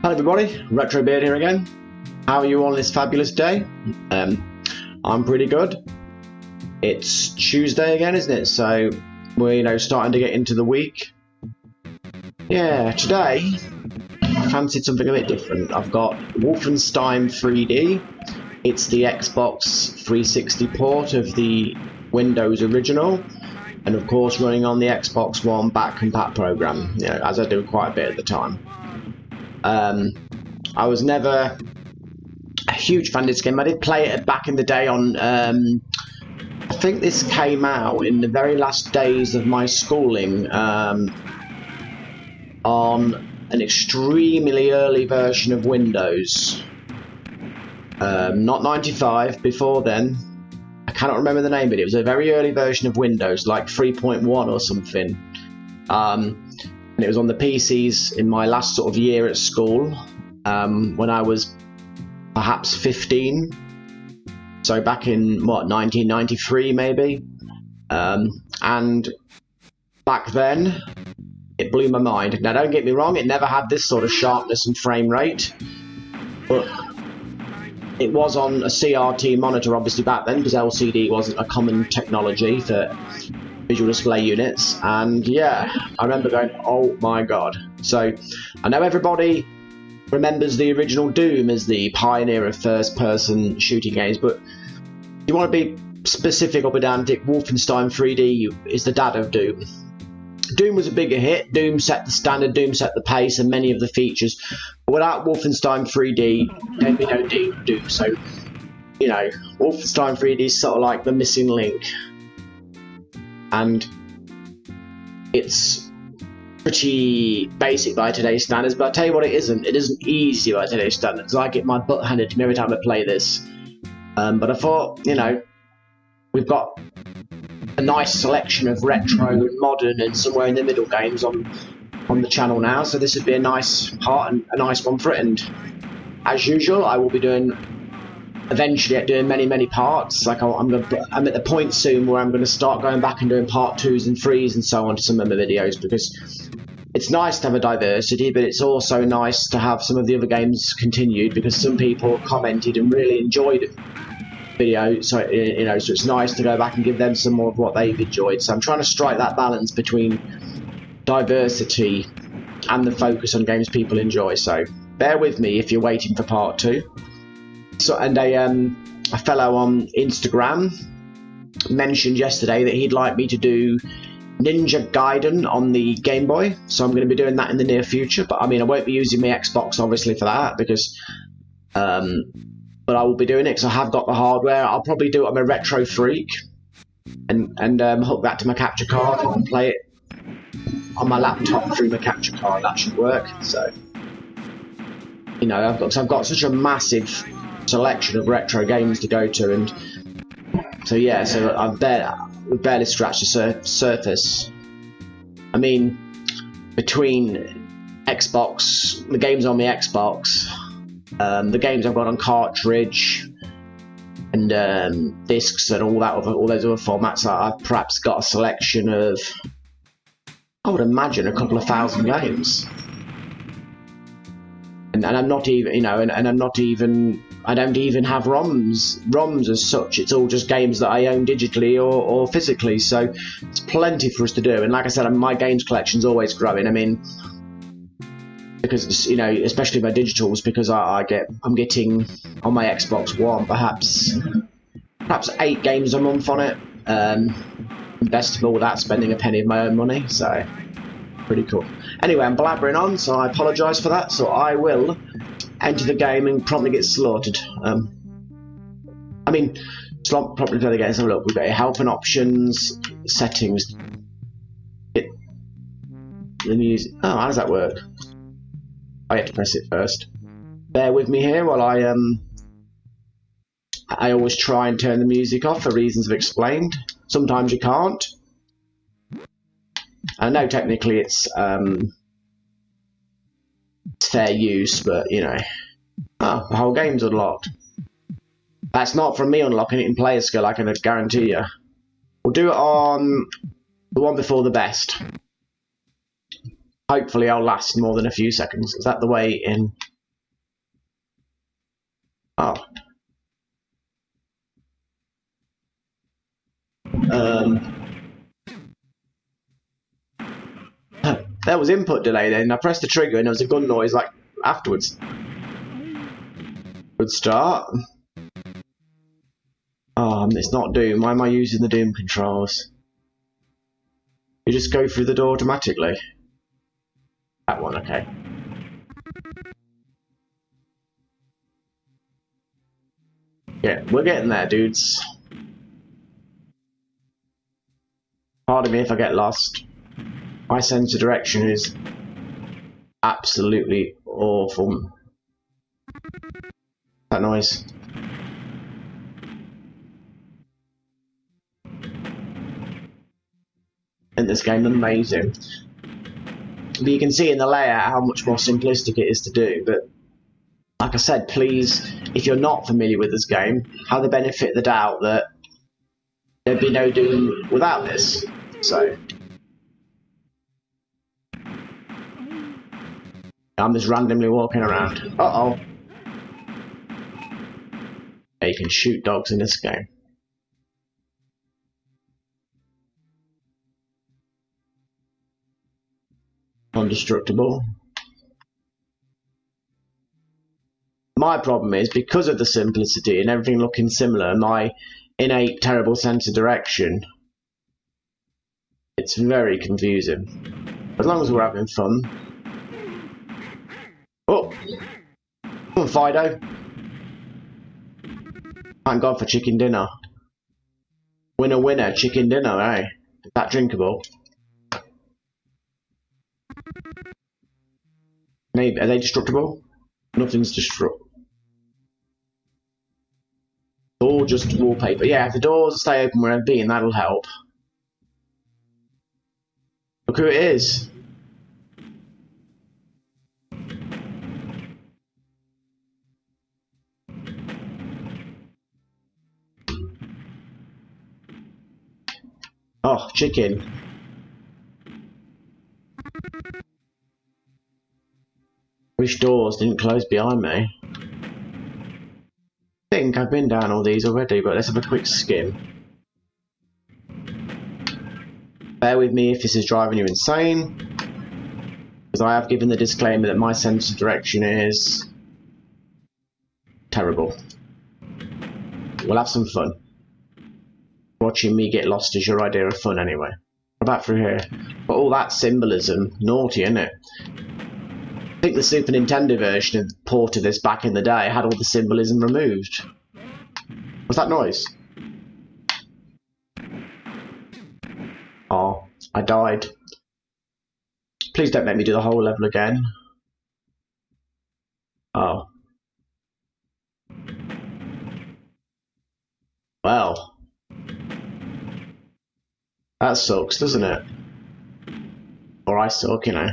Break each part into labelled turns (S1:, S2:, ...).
S1: Hello everybody, Retro Beard here again. How are you on this fabulous day? I'm pretty good. It's Tuesday again, isn't it? So we're starting to get into the week. Yeah, today I fancied something a bit different. I've got Wolfenstein 3D. It's the Xbox 360 port of the Windows original, and of course running on the Xbox One back compat program, as I do quite a bit at the time. I was never a huge fan of this game. I did play it back in the day on, I think this came out in the very last days of my schooling, on an extremely early version of Windows. Not 95, before then. I cannot remember the name of it. It was a very early version of Windows, like 3.1 or something. And it was on the PCs in my last sort of year at school, when I was perhaps 15. So back in, 1993 maybe? And back then, it blew my mind. Now don't get me wrong, it never had this sort of sharpness and frame rate, but it was on a CRT monitor obviously back then, because LCD wasn't a common technology for visual display units, and yeah, I remember going, oh my god. So I know everybody remembers the original Doom as the pioneer of first-person shooting games, but if you want to be specific or pedantic, Wolfenstein 3D is the dad of Doom. Doom was a bigger hit. Doom set the standard, Doom set the pace and many of the features, but without Wolfenstein 3D there'd be no Doom. So Wolfenstein 3D is sort of like the missing link. And it's pretty basic by today's standards, but I'll tell you what, it isn't easy by today's standards. I get my butt handed to me every time I play this. But I thought, we've got a nice selection of retro and modern and somewhere in the middle games on the channel now, so this would be a nice part and a nice one for it. And as usual, I will be eventually doing many parts. Like I'm at the point soon where I'm going to start going back and doing part 2s and 3s and so on to some of my videos, because it's nice to have a diversity, but it's also nice to have some of the other games continued, because some people commented and really enjoyed it. So it's nice to go back and give them some more of what they've enjoyed. So I'm trying to strike that balance between diversity and the focus on games people enjoy. So bear with me if you're waiting for part 2. So, and a fellow on Instagram mentioned yesterday that he'd like me to do Ninja Gaiden on the Game Boy, so I'm going to be doing that in the near future. But I mean, I won't be using my Xbox obviously for that, because but I will be doing it because I have got the hardware. I'll probably do it on my Retro Freak and hook that to my capture card and play it on my laptop through my capture card. That should work. So I've got such a massive selection of retro games to go to, and so we've barely scratched the surface. I mean, between Xbox, the games on the Xbox, the games I've got on cartridge and discs and all those other formats, I've perhaps got a selection of, I would imagine, a couple of thousand games. And I'm not even, I don't even have ROMs as such. It's all just games that I own digitally or physically. So it's plenty for us to do. And like I said, my games collection's always growing. I mean, because especially my digitals, because I'm getting on my Xbox One perhaps 8 games a month on it. Best of all, without spending a penny of my own money. So pretty cool. Anyway, I'm blabbering on, so I apologise for that. So I will enter the game and promptly get slaughtered. Properly play the game. So look, we've got your help and options, settings. The music. Oh, how does that work? I have to press it first. Bear with me here while I always try and turn the music off for reasons I've explained. Sometimes you can't. I know technically it's fair use, but the whole game's unlocked. That's not from me unlocking it in player skill, I can guarantee you. We'll do it on the one before the best. Hopefully I'll last more than a few seconds. Is that the way in? Oh. There was input delay then. I pressed the trigger and there was a gun noise like afterwards. Good start. It's not Doom. Why am I using the Doom controls? You just go through the door automatically. That one, okay. Yeah, we're getting there, dudes. Pardon me if I get lost. My sense of direction is absolutely awful. That noise. In this game, amazing. But you can see in the layout how much more simplistic it is to do. But like I said, please, if you're not familiar with this game, have the benefit of the doubt that there'd be no Doom without this. So I'm just randomly walking around. Uh-oh. Yeah, you can shoot dogs in this game. Indestructible. My problem is, because of the simplicity and everything looking similar, my innate terrible sense of direction, it's very confusing. As long as we're having fun. Oh! Come on, Fido. Thank God for chicken dinner. Winner, winner, chicken dinner, eh? Is that drinkable? Maybe. Are they destructible? Nothing's destructible. All just wallpaper. Yeah, if the doors stay open where I've been, that'll help. Look who it is. Oh, chicken. Wish doors didn't close behind me. I think I've been down all these already, but let's have a quick skim. Bear with me if this is driving you insane, because I have given the disclaimer that my sense of direction is terrible. We'll have some fun. Watching me get lost is your idea of fun anyway. What about through here? But all that symbolism, naughty, isn't it? I think the Super Nintendo version of port of this back in the day had all the symbolism removed. What's that noise? Oh, I died. Please don't make me do the whole level again. Oh. Well. That sucks, doesn't it? Or I suck, you know.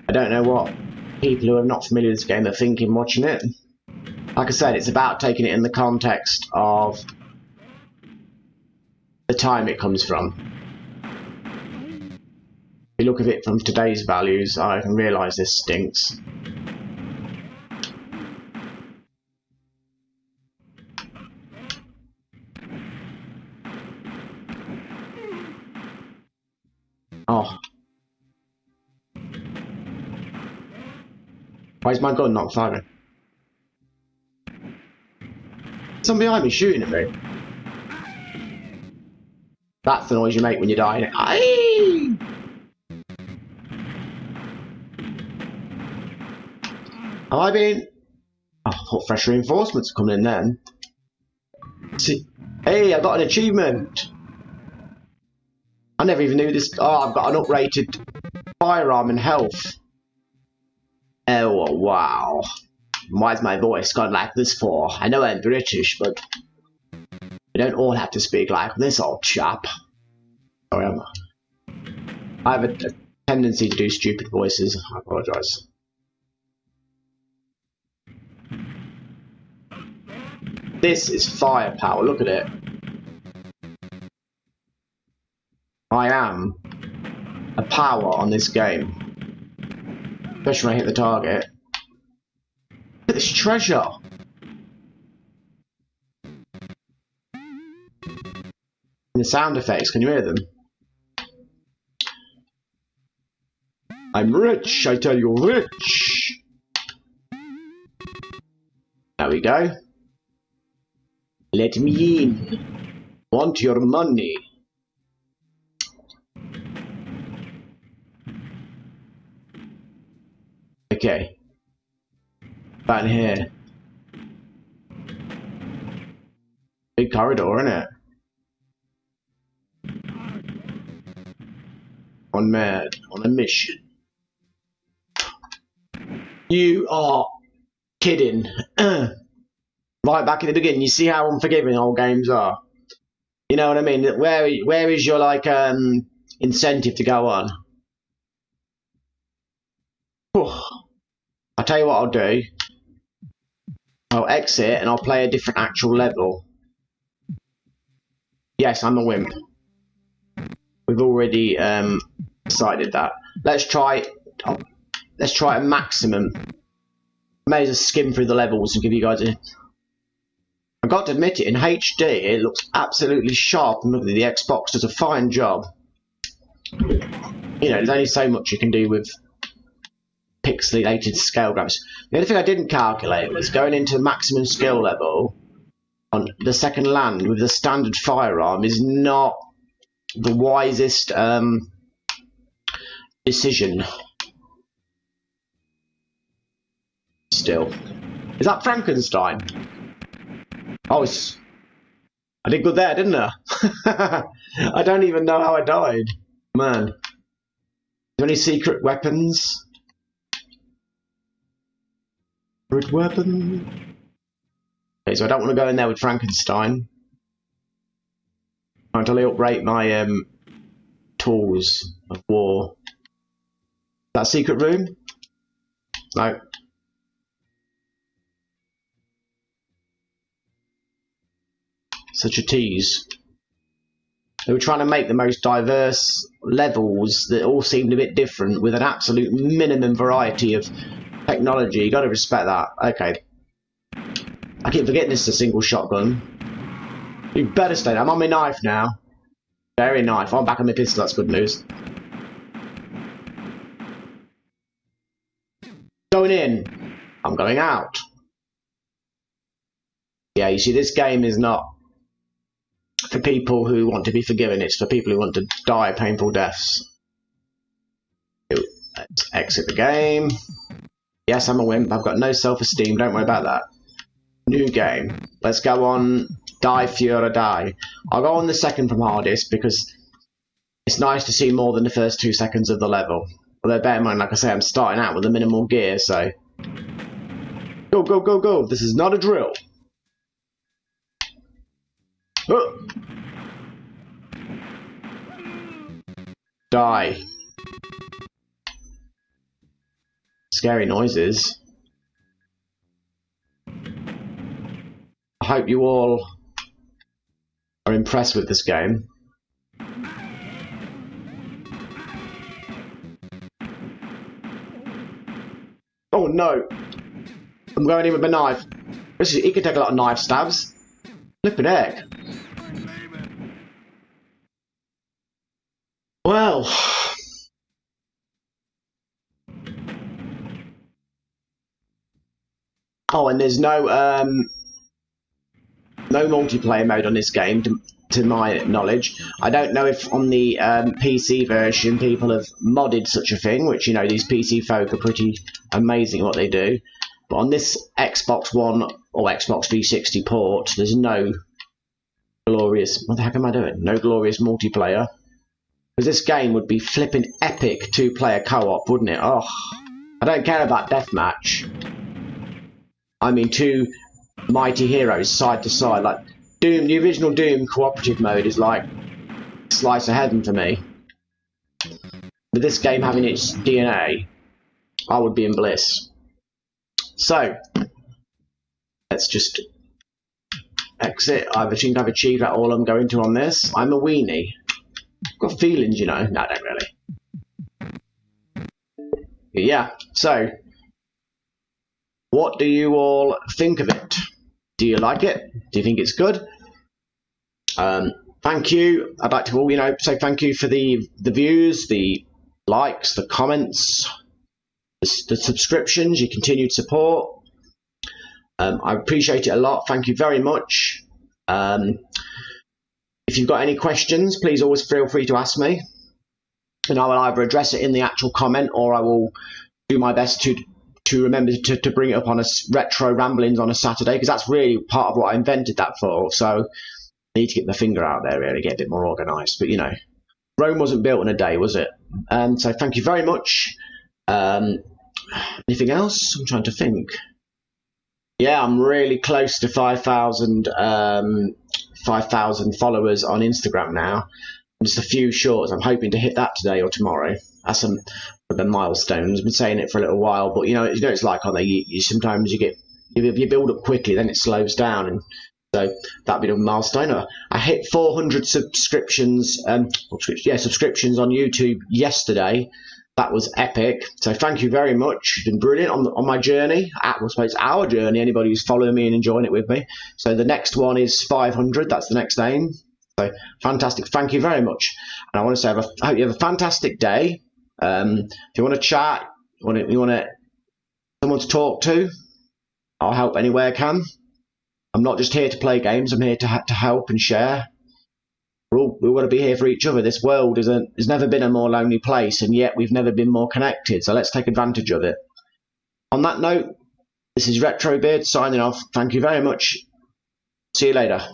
S1: I don't know what people who are not familiar with this game are thinking watching it. Like I said, it's about taking it in the context of the time it comes from. If you look at it from today's values, I can realise this stinks. Oh. Why is my gun not firing? Someone behind me shooting at me. That's the noise you make when you're dying. Aye! Have I been... Oh, I thought fresh reinforcements coming in then. See... Hey, I got an achievement! I never even knew this... Oh, I've got an uprated firearm and health. Oh, wow. Why's my voice gone like this for? I know I'm British, but... we don't all have to speak like this, old chap. Sorry, I have a tendency to do stupid voices. I apologise. This is firepower, look at it. I am a power on this game. Especially when I hit the target. Look at this treasure! And the sound effects, can you hear them? I'm rich, I tell you, rich! There we go. Let me in. Want your money. Okay. Back here. Big corridor, isn't it? On mad, on a mission. You are kidding. Right back in the beginning, you see how unforgiving old games are. You know what I mean? Where is your like incentive to go on? I'll tell you what I'll do. I'll exit and I'll play a different actual level. Yes, I'm a wimp. We've already decided that. Let's try a maximum. I may as well skim through the levels and give you guys a... I've got to admit it, in HD it looks absolutely sharp and lovely. The Xbox does a fine job. You know, there's only so much you can do with pixelated scale graphics. The only thing I didn't calculate was going into maximum skill level on the second land with the standard firearm is not the wisest decision. Still. Is that Frankenstein? Oh, I did good there, didn't I? I don't even know how I died. Man. Is there any secret weapons? Secret weapon? Okay, so I don't want to go in there with Frankenstein. I'm trying to uprate my tools of war. That secret room? No. Such a tease. They were trying to make the most diverse levels that all seemed a bit different with an absolute minimum variety of technology. You gotta respect that. Okay. I keep forgetting this is a single shotgun. You better stay there. I'm on my knife now. Very knife. I'm back on my pistol. That's good news. Going in. I'm going out. Yeah, you see, this game is not for people who want to be forgiven. It's for people who want to die painful deaths. Let's exit the game. Yes, I'm a wimp. I've got no self-esteem. Don't worry about that. New game. Let's go on Die Fiora Die. I'll go on the second from hardest because it's nice to see more than the first 2 seconds of the level. Although bear in mind, like I say, I'm starting out with a minimal gear, so... Go, go, go, go! This is not a drill! Oh. Die. Scary noises. I hope you all are impressed with this game. Oh no! I'm going in with my knife. He can take a lot of knife stabs. Flippin' heck. Well. Oh, and there's no multiplayer mode on this game, to my knowledge. I don't know if on the PC version people have modded such a thing, which, you know, these PC folk are pretty amazing what they do. But on this Xbox One or Xbox 360 port, there's no glorious... What the heck am I doing? No glorious multiplayer. Because this game would be flipping epic two-player co-op, wouldn't it? Oh, I don't care about deathmatch. I mean, two mighty heroes side to side. Like Doom, the original Doom cooperative mode is like slice of heaven for me. With this game having its DNA, I would be in bliss. So, let's just exit. I think I've achieved that all I'm going to on this. I'm a weenie. I've got feelings, you know. No, I don't really. Yeah, so what do you all think of it? Do you like it? Do you think it's good? Thank you. I'd like to all, say thank you for the views, the likes, the comments, the subscriptions, your continued support. I appreciate it a lot. Thank you very much. If you've got any questions, please always feel free to ask me, and I will either address it in the actual comment, or I will do my best to remember to bring it up on a retro ramblings on a Saturday, because that's really part of what I invented that for. So I need to get my finger out there, really get a bit more organised. But Rome wasn't built in a day, was it? So thank you very much. Anything else? I'm trying to think. Yeah, I'm really close to 5,000 followers on Instagram now. Just a few shorts. I'm hoping to hit that today or tomorrow. That's some of the milestones. I've been saying it for a little while, but it's like on there. You sometimes you build up quickly, then it slows down, and so that'd be a milestone. I hit 400 subscriptions. Subscriptions on YouTube yesterday. That was epic. So thank you very much. It's been brilliant on my journey. I suppose our journey. Anybody who's following me and enjoying it with me. So the next one is 500. That's the next aim. So fantastic. Thank you very much. And I want to say, I hope you have a fantastic day. If you want to chat, you want someone to talk to, I'll help any way I can. I'm not just here to play games. I'm here to help and share. We want to be here for each other. This world has never been a more lonely place, and yet we've never been more connected. So let's take advantage of it. On that note, this is Retrobeard signing off. Thank you very much. See you later.